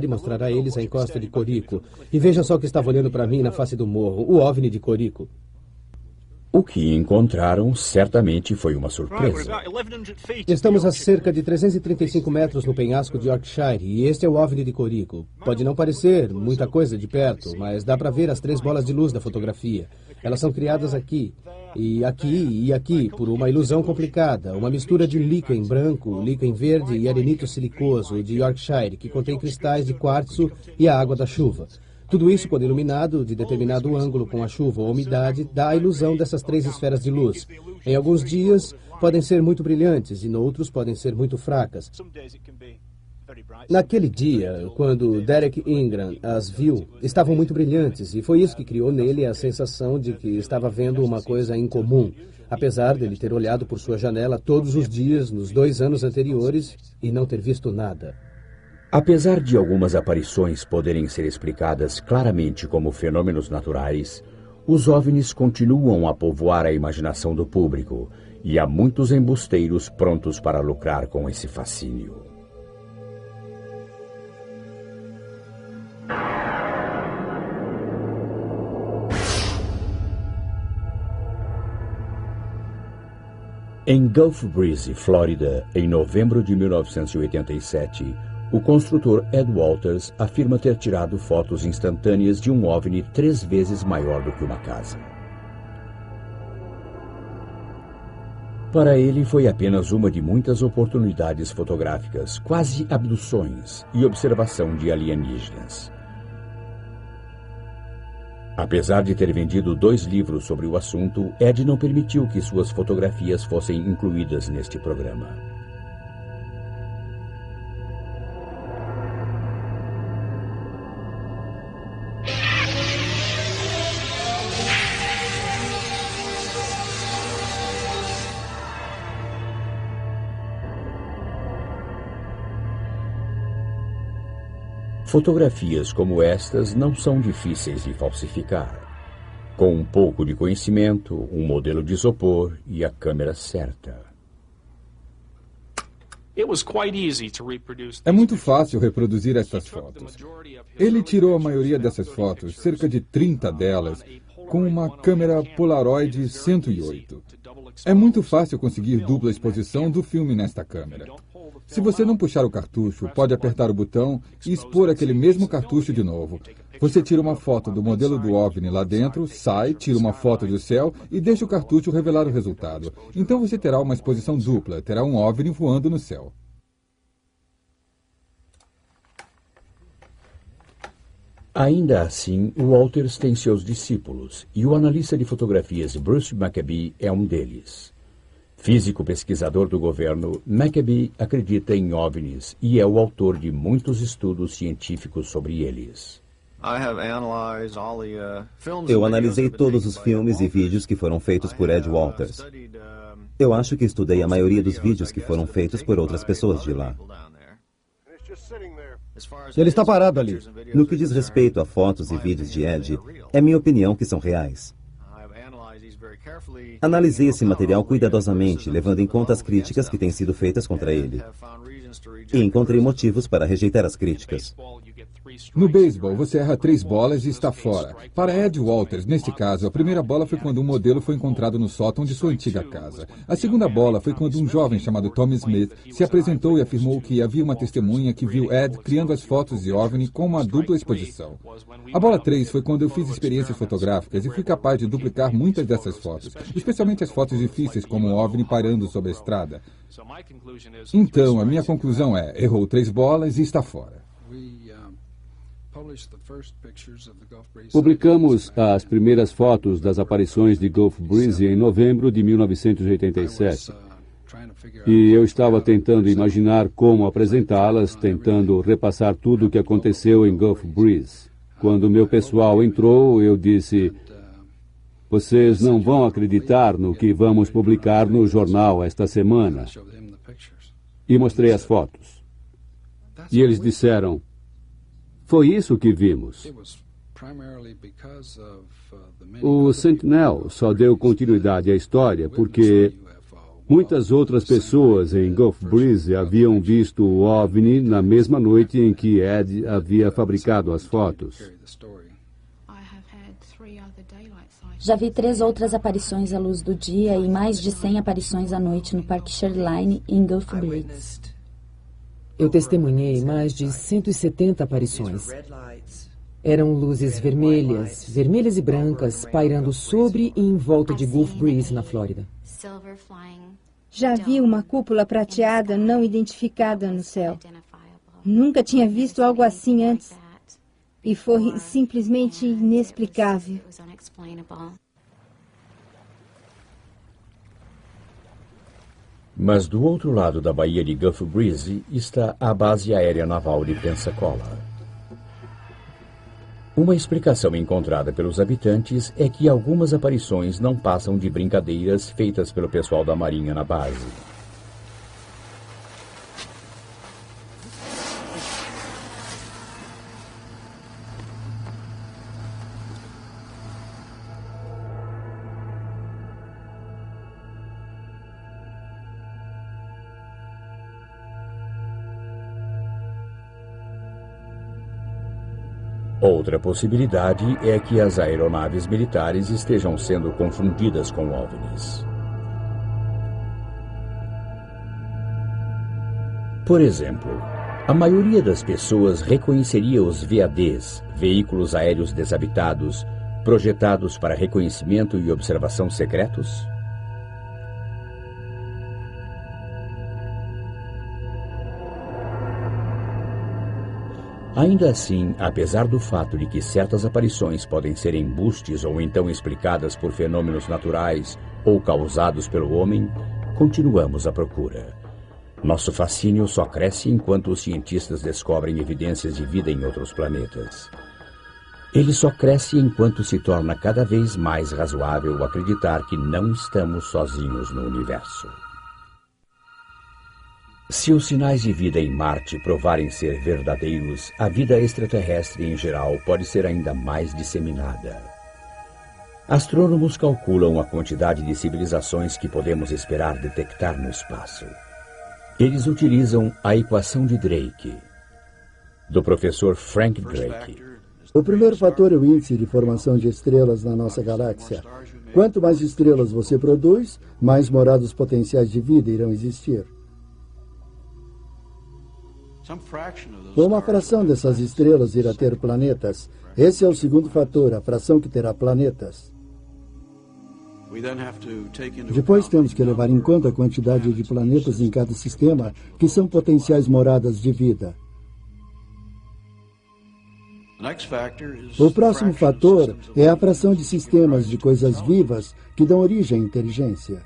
e mostrar a eles a encosta de Corico. E veja só o que estava olhando para mim na face do morro, o OVNI de Corico. O que encontraram certamente foi uma surpresa. Estamos a cerca de 335 metros no penhasco de Yorkshire e este é o OVNI de Corico. Pode não parecer muita coisa de perto, mas dá para ver as 3 bolas de luz da fotografia. Elas são criadas aqui, e aqui, por uma ilusão complicada, uma mistura de líquen branco, líquen verde e arenito silicoso de Yorkshire, que contém cristais de quartzo e a água da chuva. Tudo isso, quando iluminado de determinado ângulo com a chuva ou umidade, dá a ilusão dessas 3 esferas de luz. Em alguns dias, podem ser muito brilhantes e noutros podem ser muito fracas. Naquele dia, quando Derek Ingram as viu, estavam muito brilhantes e foi isso que criou nele a sensação de que estava vendo uma coisa incomum, apesar dele ter olhado por sua janela todos os dias nos 2 anos anteriores e não ter visto nada. Apesar de algumas aparições poderem ser explicadas claramente como fenômenos naturais, os OVNIs continuam a povoar a imaginação do público e há muitos embusteiros prontos para lucrar com esse fascínio. Em Gulf Breeze, Flórida, em novembro de 1987, o construtor Ed Walters afirma ter tirado fotos instantâneas de um OVNI 3 vezes maior do que uma casa. Para ele, foi apenas uma de muitas oportunidades fotográficas, quase abduções e observação de alienígenas. Apesar de ter vendido 2 livros sobre o assunto, Ed não permitiu que suas fotografias fossem incluídas neste programa. Fotografias como estas não são difíceis de falsificar. Com um pouco de conhecimento, um modelo de isopor e a câmera certa. É muito fácil reproduzir estas fotos. Ele tirou a maioria dessas fotos, cerca de 30 delas, com uma câmera Polaroid 108. É muito fácil conseguir dupla exposição do filme nesta câmera. Se você não puxar o cartucho, pode apertar o botão e expor aquele mesmo cartucho de novo. Você tira uma foto do modelo do OVNI lá dentro, sai, tira uma foto do céu e deixa o cartucho revelar o resultado. Então você terá uma exposição dupla, terá um OVNI voando no céu. Ainda assim, Walters tem seus discípulos e o analista de fotografias Bruce Maccabee é um deles. Físico pesquisador do governo, Maccabee acredita em OVNIs e é o autor de muitos estudos científicos sobre eles. Eu analisei todos os filmes e vídeos que foram feitos por Ed Walters. Eu acho que estudei a maioria dos vídeos que foram feitos por outras pessoas de lá. Ele está parado ali. No que diz respeito a fotos e vídeos de Ed, é minha opinião que são reais. Analisei esse material cuidadosamente, levando em conta as críticas que têm sido feitas contra ele. E encontrei motivos para rejeitar as críticas. No beisebol, você erra 3 bolas e está fora. Para Ed Walters, neste caso, a primeira bola foi quando um modelo foi encontrado no sótão de sua antiga casa. A segunda bola foi quando um jovem chamado Tommy Smith se apresentou e afirmou que havia uma testemunha que viu Ed criando as fotos de OVNI com uma dupla exposição. A bola 3 foi quando eu fiz experiências fotográficas e fui capaz de duplicar muitas dessas fotos, especialmente as fotos difíceis como um OVNI parando sobre a estrada. Então, a minha conclusão é, errou 3 bolas e está fora. Publicamos as primeiras fotos das aparições de Gulf Breeze em novembro de 1987. E eu estava tentando imaginar como apresentá-las, tentando repassar tudo o que aconteceu em Gulf Breeze. Quando meu pessoal entrou, eu disse: vocês não vão acreditar no que vamos publicar no jornal esta semana. E mostrei as fotos. E eles disseram: foi isso que vimos. O Sentinel só deu continuidade à história porque Muitas outras pessoas em Gulf Breeze haviam visto o OVNI na mesma noite em que Ed havia fabricado as fotos. Já vi 3 outras aparições à luz do dia e mais de 100 aparições à noite no Parque Shoreline em Gulf Breeze. Eu testemunhei mais de 170 aparições. Eram luzes vermelhas, vermelhas e brancas, pairando sobre e em volta de Gulf Breeze, na Flórida. Já vi uma cúpula prateada não identificada no céu. Nunca tinha visto algo assim antes. E foi simplesmente inexplicável. Mas do outro lado da baía de Gulf Breeze está a base aérea naval de Pensacola. Uma explicação encontrada pelos habitantes é que algumas aparições não passam de brincadeiras feitas pelo pessoal da Marinha na base. Outra possibilidade é que as aeronaves militares estejam sendo confundidas com OVNIs. Por exemplo, a maioria das pessoas reconheceria os VADs, veículos aéreos desabitados, projetados para reconhecimento e observação secretos? Ainda assim, apesar do fato de que certas aparições podem ser embustes ou então explicadas por fenômenos naturais ou causados pelo homem, continuamos à procura. Nosso fascínio só cresce enquanto os cientistas descobrem evidências de vida em outros planetas. Ele só cresce enquanto se torna cada vez mais razoável acreditar que não estamos sozinhos no universo. Se os sinais de vida em Marte provarem ser verdadeiros, a vida extraterrestre em geral pode ser ainda mais disseminada. Astrônomos calculam a quantidade de civilizações que podemos esperar detectar no espaço. Eles utilizam a equação de Drake, do professor Frank Drake. O primeiro fator é o índice de formação de estrelas na nossa galáxia. Quanto mais estrelas você produz, mais moradas potenciais de vida irão existir. Uma fração dessas estrelas irá ter planetas. Esse é o segundo fator, a fração que terá planetas. Depois temos que levar em conta a quantidade de planetas em cada sistema que são potenciais moradas de vida. O próximo fator é a fração de sistemas de coisas vivas que dão origem à inteligência.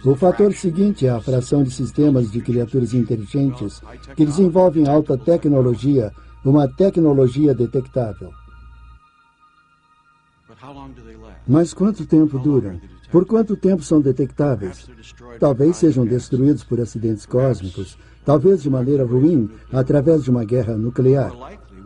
O fator seguinte é a fração de sistemas de criaturas inteligentes que desenvolvem alta tecnologia, uma tecnologia detectável. Mas quanto tempo duram? Por quanto tempo são detectáveis? Talvez sejam destruídos por acidentes cósmicos, talvez de maneira ruim, através de uma guerra nuclear.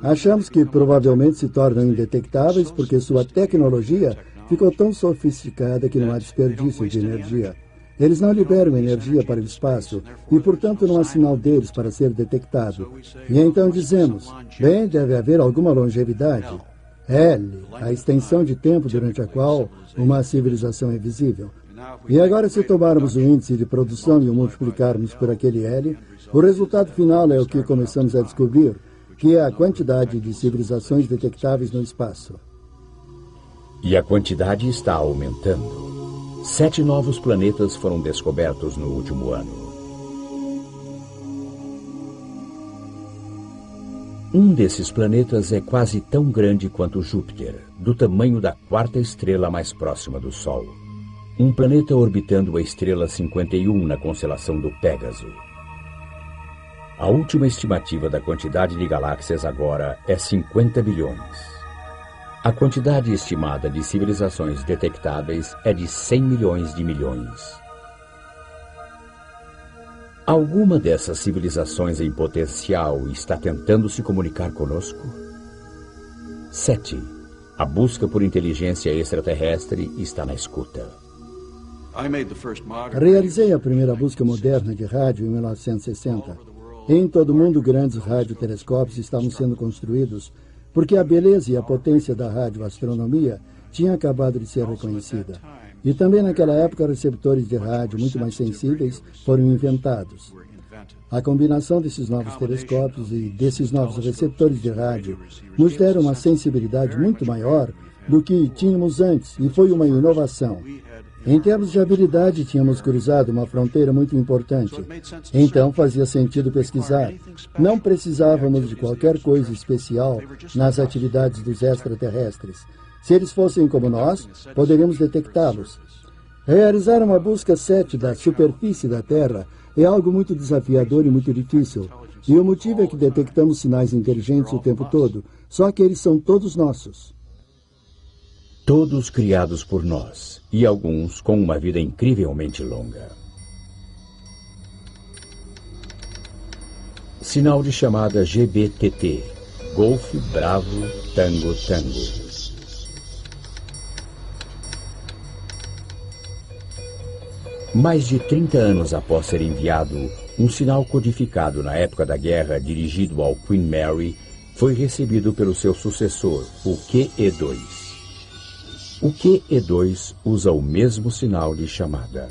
Achamos que provavelmente se tornam indetectáveis porque sua tecnologia ficou tão sofisticada que não há desperdício de energia. Eles não liberam energia para o espaço e, portanto, não há sinal deles para ser detectado. E então dizemos, bem, deve haver alguma longevidade. L, a extensão de tempo durante a qual uma civilização é visível. E agora, se tomarmos o índice de produção e o multiplicarmos por aquele L, o resultado final é o que começamos a descobrir, que é a quantidade de civilizações detectáveis no espaço. E a quantidade está aumentando. 7 novos planetas foram descobertos no último ano. Um desses planetas é quase tão grande quanto Júpiter, do tamanho da 4ª estrela mais próxima do Sol. Um planeta orbitando a estrela 51 na constelação do Pégaso. A última estimativa da quantidade de galáxias agora é 50 bilhões. A quantidade estimada de civilizações detectáveis é de 100 milhões de milhões. Alguma dessas civilizações em potencial está tentando se comunicar conosco? 7. A busca por inteligência extraterrestre está na escuta. Realizei a primeira busca moderna de rádio em 1960. Em todo o mundo, grandes radiotelescópios estavam sendo construídos porque a beleza e a potência da radioastronomia tinha acabado de ser reconhecida. E também naquela época, receptores de rádio muito mais sensíveis foram inventados. A combinação desses novos telescópios e desses novos receptores de rádio nos deram uma sensibilidade muito maior do que tínhamos antes, e foi uma inovação. Em termos de habilidade, tínhamos cruzado uma fronteira muito importante. Então, fazia sentido pesquisar. Não precisávamos de qualquer coisa especial nas atividades dos extraterrestres. Se eles fossem como nós, poderíamos detectá-los. Realizar uma busca 7 da superfície da Terra é algo muito desafiador e muito difícil. E o motivo é que detectamos sinais inteligentes o tempo todo, só que eles são todos nossos. Todos criados por nós, e alguns com uma vida incrivelmente longa. Sinal de chamada GBTT, Golf Bravo Tango Tango. Mais de 30 anos após ser enviado, um sinal codificado na época da guerra dirigido ao Queen Mary foi recebido pelo seu sucessor, o QE2. O QE2 usa o mesmo sinal de chamada.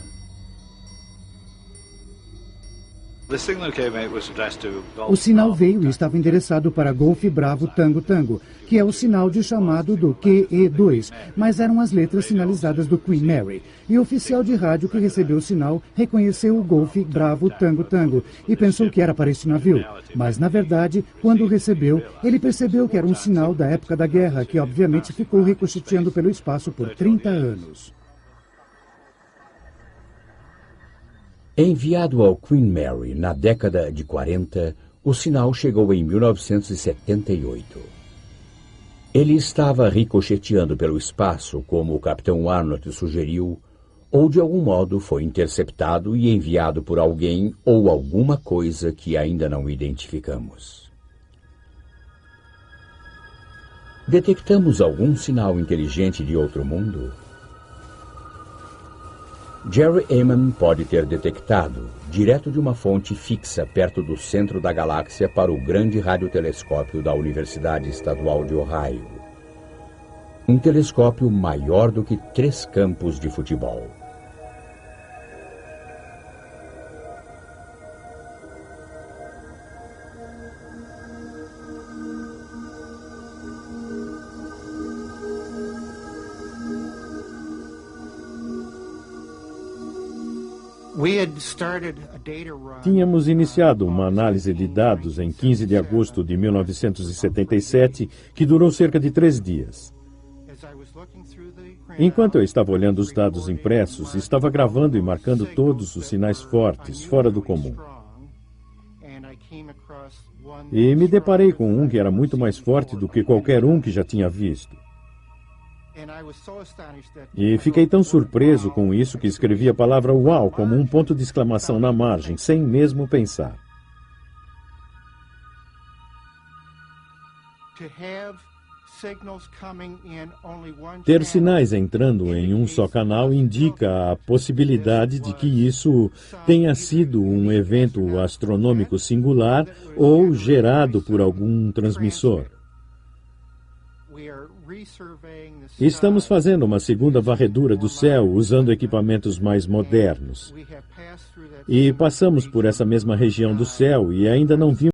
O sinal veio e estava endereçado para Golf Bravo Tango Tango, que é o sinal de chamado do QE2, mas eram as letras sinalizadas do Queen Mary. E o oficial de rádio que recebeu o sinal reconheceu o Golf Bravo Tango Tango e pensou que era para esse navio. Mas, na verdade, quando o recebeu, ele percebeu que era um sinal da época da guerra, que obviamente ficou ricocheteando pelo espaço por 30 anos. Enviado ao Queen Mary na década de 40, o sinal chegou em 1978. Ele estava ricocheteando pelo espaço, como o capitão Arnott sugeriu, ou de algum modo foi interceptado e enviado por alguém ou alguma coisa que ainda não identificamos. Detectamos algum sinal inteligente de outro mundo? Jerry Ehman pode ter detectado, direto de uma fonte fixa perto do centro da galáxia para o grande radiotelescópio da Universidade Estadual de Ohio. Um telescópio maior do que 3 campos de futebol. Tínhamos iniciado uma análise de dados em 15 de agosto de 1977, que durou cerca de 3 dias. Enquanto eu estava olhando os dados impressos, estava gravando e marcando todos os sinais fortes, fora do comum. E me deparei com um que era muito mais forte do que qualquer um que já tinha visto. E fiquei tão surpreso com isso que escrevi a palavra "uau" como um ponto de exclamação na margem, sem mesmo pensar. Ter sinais entrando em um só canal indica a possibilidade de que isso tenha sido um evento astronômico singular ou gerado por algum transmissor. Estamos fazendo uma segunda varredura do céu usando equipamentos mais modernos. E passamos por essa mesma região do céu e ainda não vimos